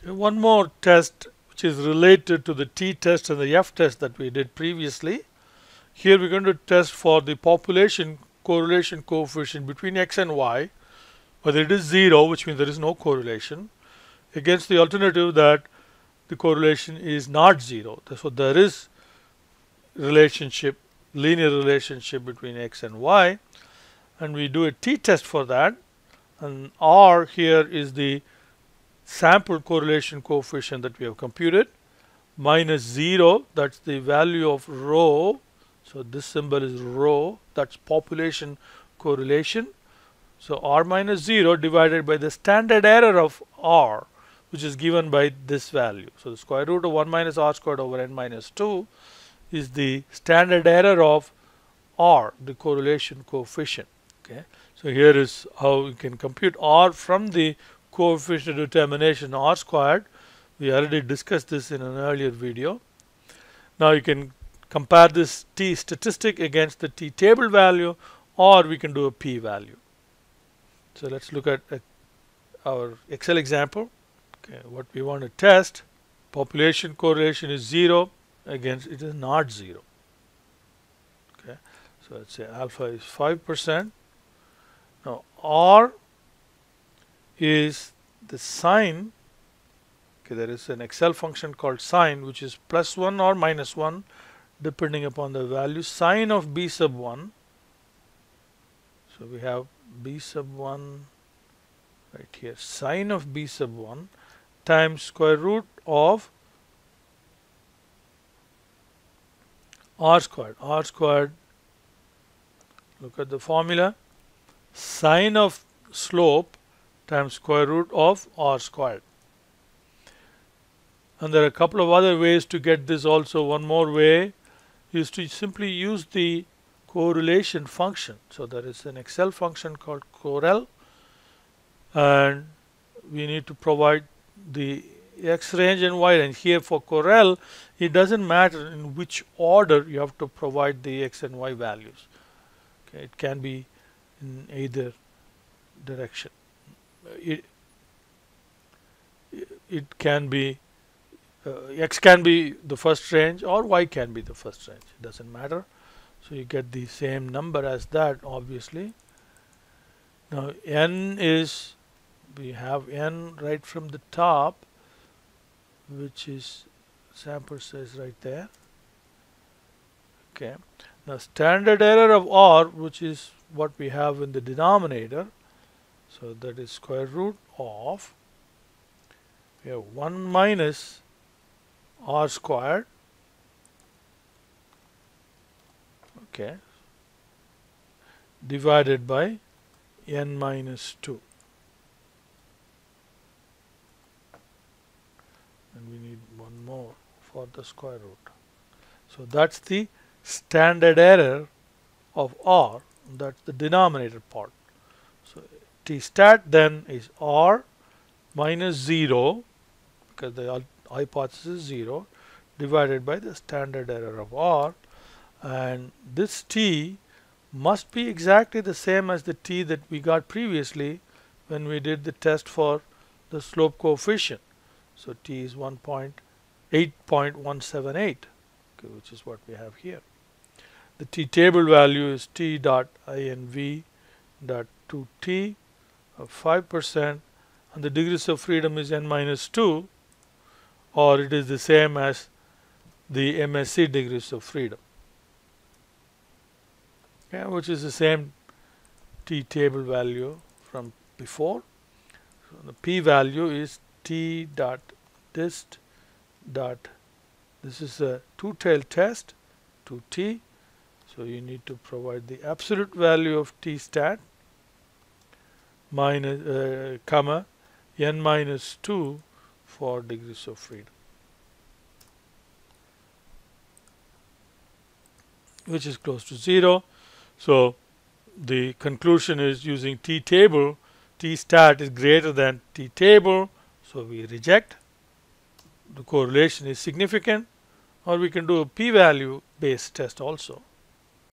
One more test which is related to the t-test and the f-test that we did previously. Here we're going to test for the population correlation coefficient between x and y, whether it is 0, which means there is no correlation, against the alternative that the correlation is not 0. So there is relationship, linear relationship between x and y, and we do a t-test for that, and r here is the sample correlation coefficient that we have computed, minus 0, that's the value of rho. So this symbol is rho, that's population correlation. So r minus 0 divided by the standard error of r, which is given by this value. So the square root of 1 minus r squared over n minus 2 is the standard error of r, the correlation coefficient. Okay. So here is how you can compute r from the coefficient determination r squared. We already discussed this in an earlier video. Now you can compare this t statistic against the t table value, or we can do a p value. So let's look at our Excel example. Okay, what we want to test, population correlation is 0 against it is not 0. Okay, so let's say alpha is 5%. Now r is the sign. Okay, there is an Excel function called sign, which is +1 or -1 depending upon the value, sine of b sub 1. So we have b sub 1 right here, sine of b sub 1 times square root of r squared. R squared, look at the formula, sine of slope times square root of r squared. And there are a couple of other ways to get this also. One more way is to simply use the correlation function. So there is an Excel function called correl, and we need to provide the x range and y range. Here for correl, it doesn't matter in which order you have to provide the x and y values. Okay, it can be in either direction. It can be x can be the first range or y can be the first range. It doesn't matter. So you get the same number as that, obviously. Now n is, we have n right from the top, which is sample size right there. Okay. Now standard error of r, which is what we have in the denominator. So that is square root of, we have 1 minus r squared. Okay. Divided by n minus 2. And we need one more for the square root. So that's the standard error of r, that's the denominator part. So t stat then is r minus 0, because the hypothesis is 0, divided by the standard error of r, and this t must be exactly the same as the t that we got previously when we did the test for the slope coefficient. So t is 8.178, okay, which is what we have here. The t table value is t dot inv dot 2t of 5%, and the degrees of freedom is n minus 2, or it is the same as the MSE degrees of freedom, okay, which is the same t table value from before. So the p value is t dot dist dot, this is a two-tailed test, 2t, so you need to provide the absolute value of t stat minus comma n minus 2 for degrees of freedom, which is close to 0. So the conclusion is, using t table, t stat is greater than t table, so we reject. The correlation is significant, or we can do a p-value based test also.